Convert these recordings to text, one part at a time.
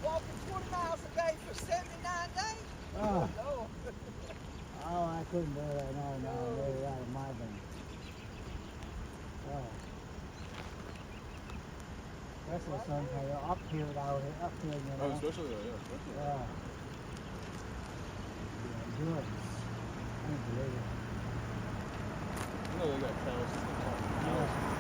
walking 20 miles a day for 79 days? Oh, No. oh, I couldn't do that. No, they're out of my thing. Oh. Especially some kind of uphill out here, uphill, you know. Especially, especially. Yeah. Yeah, good. Unbelievable. They got calluses. Yeah.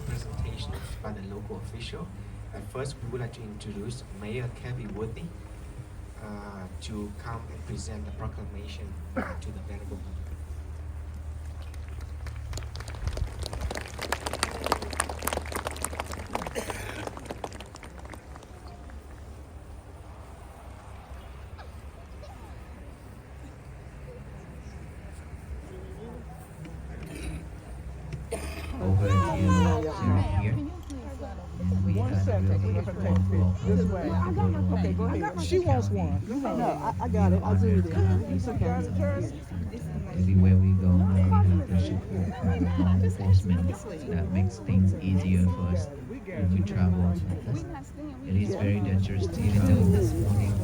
Presentations by the local official. First, we would like to introduce Mayor Kevin Worthy to come and present the proclamation to the Venerable. Over to Sarah here. One second. This way. Okay, go ahead. She wants one. No, I got it. I'll do it. It's okay. everywhere we go, now we have the support from the law enforcement that makes things easier for us when we travel like this. It is very dangerous, even though this morning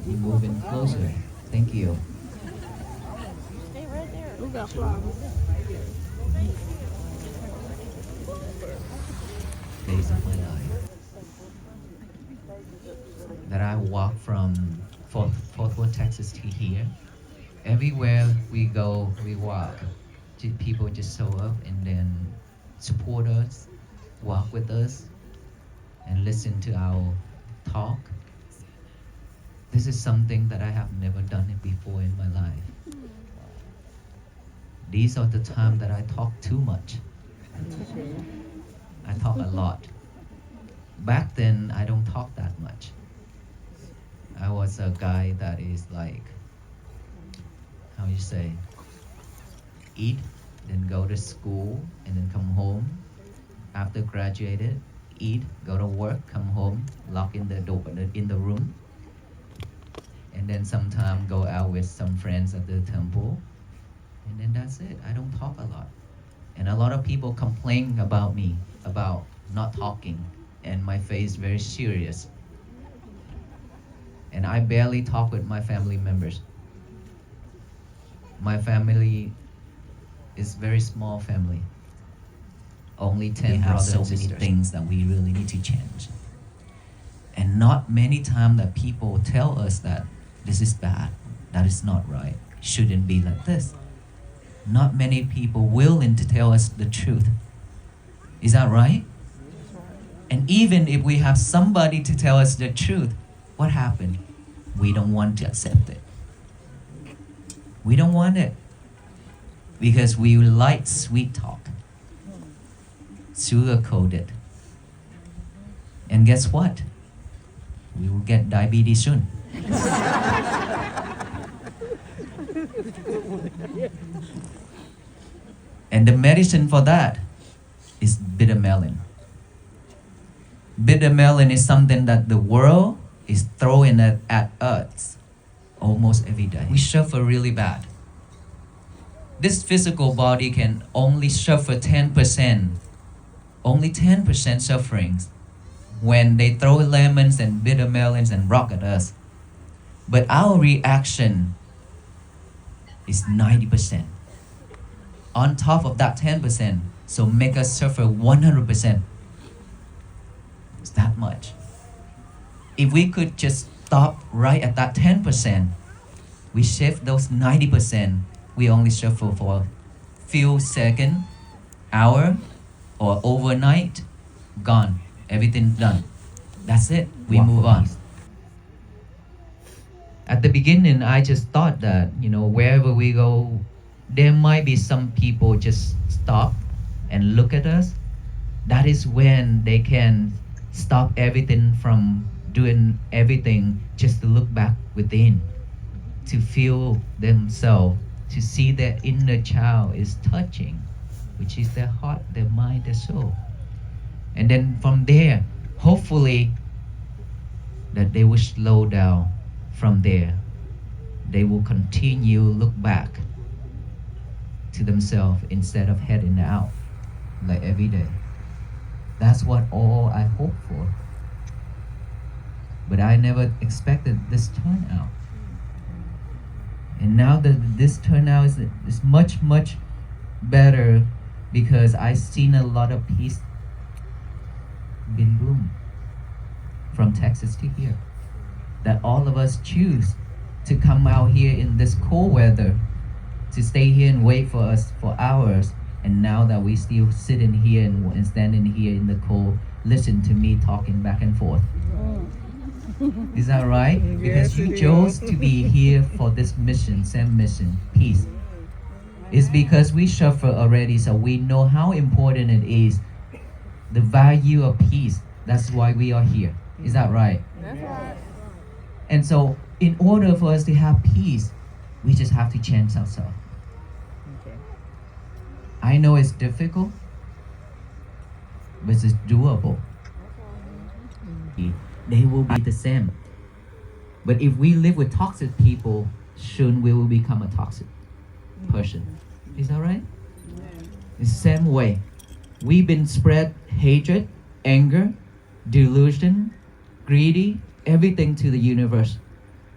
you're moving closer. Thank you. We got flowers. Days of my life that I walk from Fort Worth, Texas to here. Everywhere we go, we walk. People just show up and then support us, walk with us, and listen to our talk. This is something that I have never done it before in my life. These are the times that I talk too much. I talk a lot. Back then, I don't talk that much. I was a guy that is like, how you say, eat, then go to school, and then come home. After graduated, eat, go to work, come home, lock in the door in the room, and then sometime go out with some friends at the temple, and then that's it. I don't talk a lot. And a lot of people complain about me, about not talking, and my face very serious. And I barely talk with my family members. My family is very small family. Only 10 brothers and sisters. So many things that we really need to change. And not many times that people tell us that this is bad, that is not right, shouldn't be like this. Not many people willing to tell us the truth. Is that right? And even if we have somebody to tell us the truth, what happened? We don't want to accept it. We don't want it. Because we like sweet talk. Sugar-coated. And guess what? We will get diabetes soon. And the medicine for that is bitter melon. Bitter melon is something that the world is throwing at us almost every day. We suffer really bad. This physical body can only suffer 10%, only 10% sufferings when they throw lemons and bitter melons and rock at us. But our reaction is 90%. On top of that 10%, so make us suffer 100%. It's that much. If we could just stop right at that 10%, we shift those 90%, we only suffer for a few seconds, hour, or overnight, gone. Everything done. That's it. We move on. At the beginning, I just thought that, wherever we go, there might be some people just stop and look at us. That is when they can stop everything from doing everything, just to look back within, to feel themselves, to see their inner child is touching, which is their heart, their mind, their soul. And then from there, hopefully, that they will slow down from there. They will continue look back to themselves instead of heading out like every day. That's what all I hope for. But I never expected this turnout. And now that this turnout is much, much better, because I've seen a lot of peace been bloom from Texas to here. That all of us choose to come out here in this cold weather, to stay here and wait for us for hours. And now that we still sitting here and standing here in the cold, listen to me talking back and forth. Is that right? Because you chose to be here for this mission, same mission, peace. It's because we suffer already, so we know how important it is, the value of peace. That's why we are here. Is that right? That's right. And so, in order for us to have peace, we just have to change ourselves. Okay. I know it's difficult, but it's doable. They will be the same. But if we live with toxic people, soon we will become a toxic. person. Is that right? It's the same way. We've been spread hatred, anger, delusion, greedy, everything to the universe.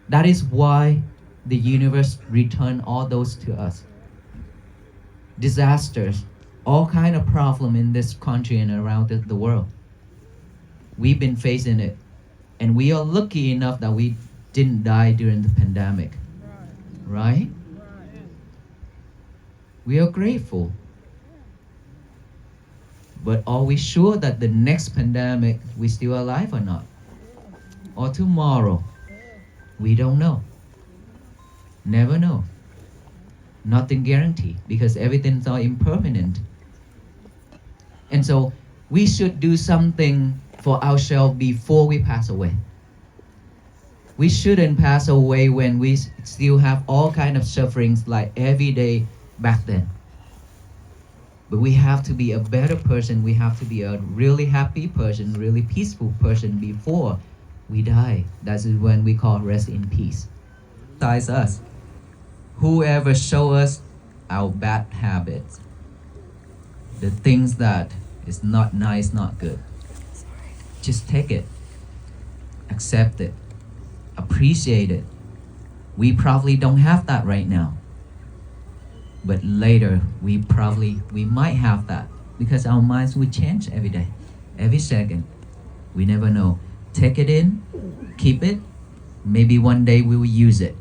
That is why the universe returned all those to us. Disasters, all kind of problem in this country and around the world. We've been facing it. And we are lucky enough that we didn't die during the pandemic. Right? We are grateful. But are we sure that the next pandemic we still alive or not? Or tomorrow? We don't know. Never know. Nothing guaranteed because everything's all impermanent. And so we should do something for ourselves before we pass away. We shouldn't pass away when we still have all kind of sufferings like every day back then. But we have to be a better person. We have to be a really happy person, really peaceful person before we die. That's when we call rest in peace. Besides us, whoever show us our bad habits, the things that is not nice, not good, just take it, accept it, appreciate it. We probably don't have that right now. But later, we might have that because our minds will change every day, every second. We never know. Take it in, keep it. Maybe one day we will use it.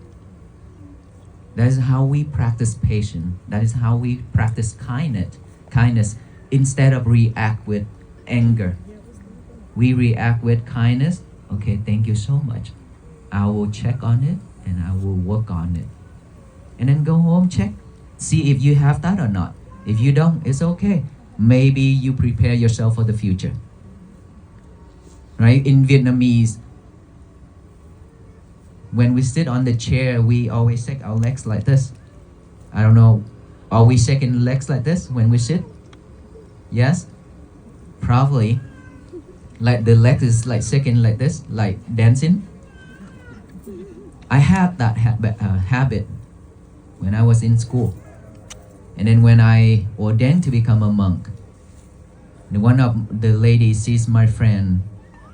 That is how we practice patience. That is how we practice kindness instead of react with anger. We react with kindness. Okay, thank you so much. I will check on it and I will work on it. And then go home, check. See if you have that or not. If you don't, it's okay. Maybe you prepare yourself for the future. Right? In Vietnamese, when we sit on the chair, we always shake our legs like this. I don't know. Are we shaking legs like this when we sit? Yes? Probably. Like the leg is like shaking like this, like dancing. I had that habit when I was in school. And then when I ordained to become a monk, one of the ladies sees my friend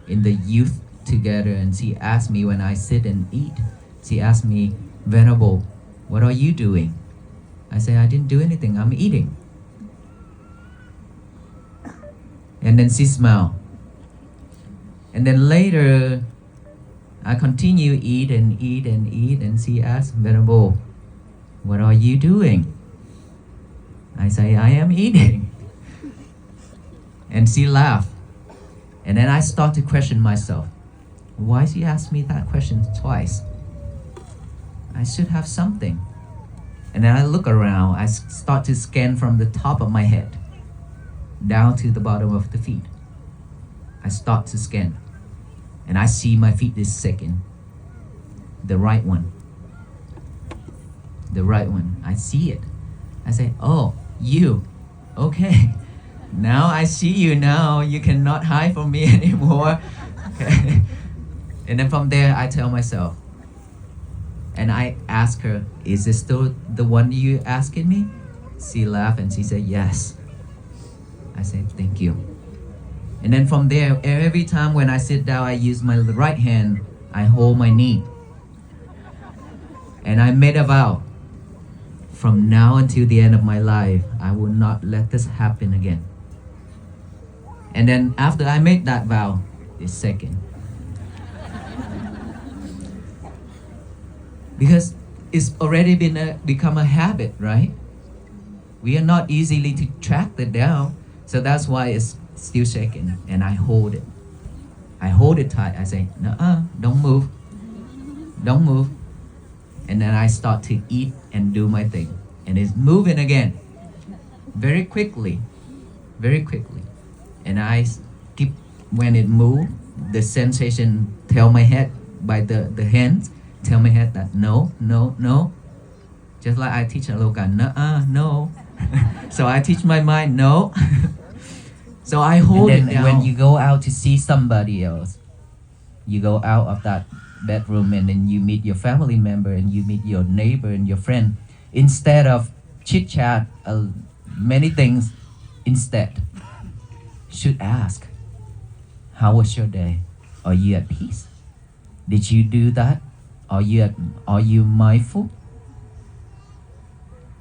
in the youth together and she asked me when I sit and eat, she asked me, Venerable, what are you doing? I say, I didn't do anything, I'm eating. And then she smiled. And then later, I continue eat and eat and eat and she asked, Venerable, what are you doing? I say, I am eating. And she laughed. And then I start to question myself. Why she asked me that question twice? I should have something. And then I look around, I start to scan from the top of my head down to the bottom of the feet. I start to scan. And I see my feet is shaking. The right one. The right one. I see it. I say, oh, you. Okay. Now I see you now. You cannot hide from me anymore. Okay. And then from there, I tell myself. And I ask her, is this still the one you asking me? She laughed and she said, yes. I said, thank you. And then from there, every time when I sit down, I use my right hand, I hold my knee. And I made a vow. From now until the end of my life, I will not let this happen again. And then after I made that vow, it's second. Because it's already become a habit, right? We are not easily to track it down. So that's why it's still shaking. And I hold it. I hold it tight. I say, nuh-uh, don't move. Don't move. And then I start to eat and do my thing. And it's moving again. Very quickly. Very quickly. And I keep, when it moves, the sensation tell my head by the hands, tell my head that no, no, no. Just like I teach Aloka, nuh-uh, no. So I teach my mind, no. So I hold it down. When you go out to see somebody else, you go out of that bedroom and then you meet your family member and you meet your neighbor and your friend. Instead of chit chat many things. Instead, should ask, how was your day? Are you at peace? Did you do that? Are you mindful?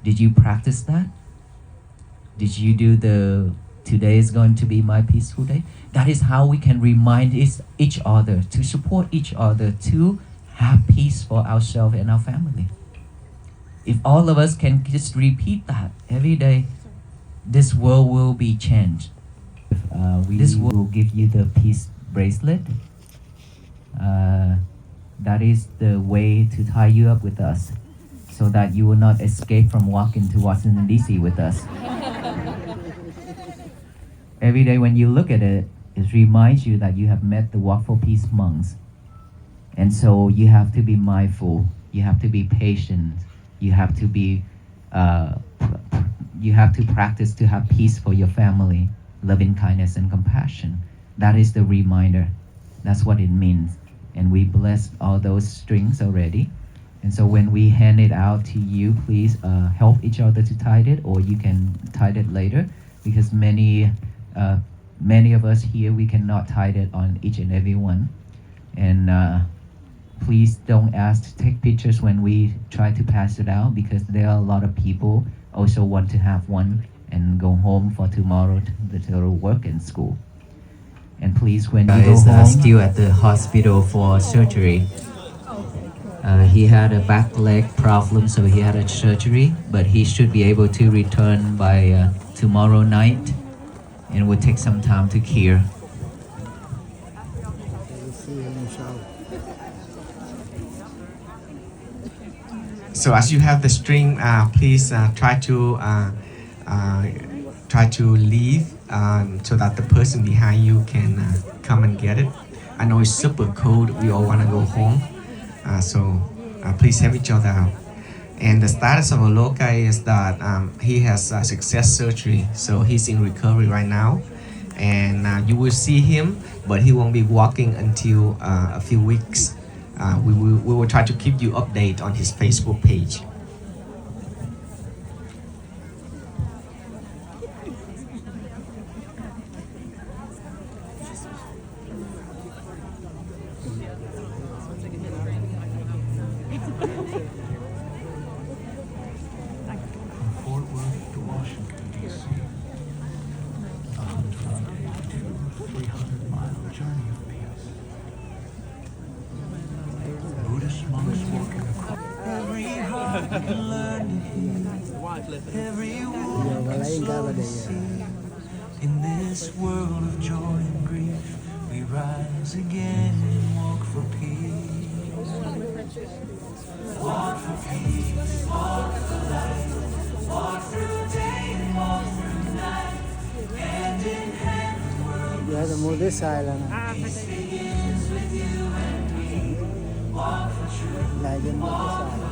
Did you practice that? Did you do the today is going to be my peaceful day? That is how we can remind each other, to support each other, to have peace for ourselves and our family. If all of us can just repeat that every day, this world will be changed. This will give you the peace bracelet. That is the way to tie you up with us, so that you will not escape from walking to Washington DC with us. Every day when you look at it, it reminds you that you have met the Walk for Peace monks. And so you have to be mindful, you have to be patient, you have to be you have to practice to have peace for your family, loving kindness and compassion. That is the reminder. That's what it means. And we blessed all those strings already. And so when we hand it out to you, please help each other to tie it, or you can tie it later, because many of us here, we cannot tie it on each and every one. And please don't ask to take pictures when we try to pass it out, because there are a lot of people also want to have one and go home for tomorrow to work and school. And please, when you go home, still at the hospital for surgery. He had a back leg problem, so he had a surgery, but he should be able to return by tomorrow night, and it will take some time to cure. We'll see you inshallah. So as you have the string, please try to leave so that the person behind you can come and get it. I know it's super cold. We all want to go home. So please help each other out. And the status of Aloka is that he has success surgery, so he's in recovery right now. And you will see him, but he won't be walking until a few weeks. We will try to keep you updated on his Facebook page. Fort Worth to Washington, D.C. 300-mile journey of peace. Buddhist monks walking across. Every heart can learn to heal. Every wound can see. In this world of joy and grief, we rise again and walk for peace. Walk for peace, walk for life, walk through day and walk through night, hand in hand the world You have to move this side, begins with you and me. Walk for truth, like you move this side.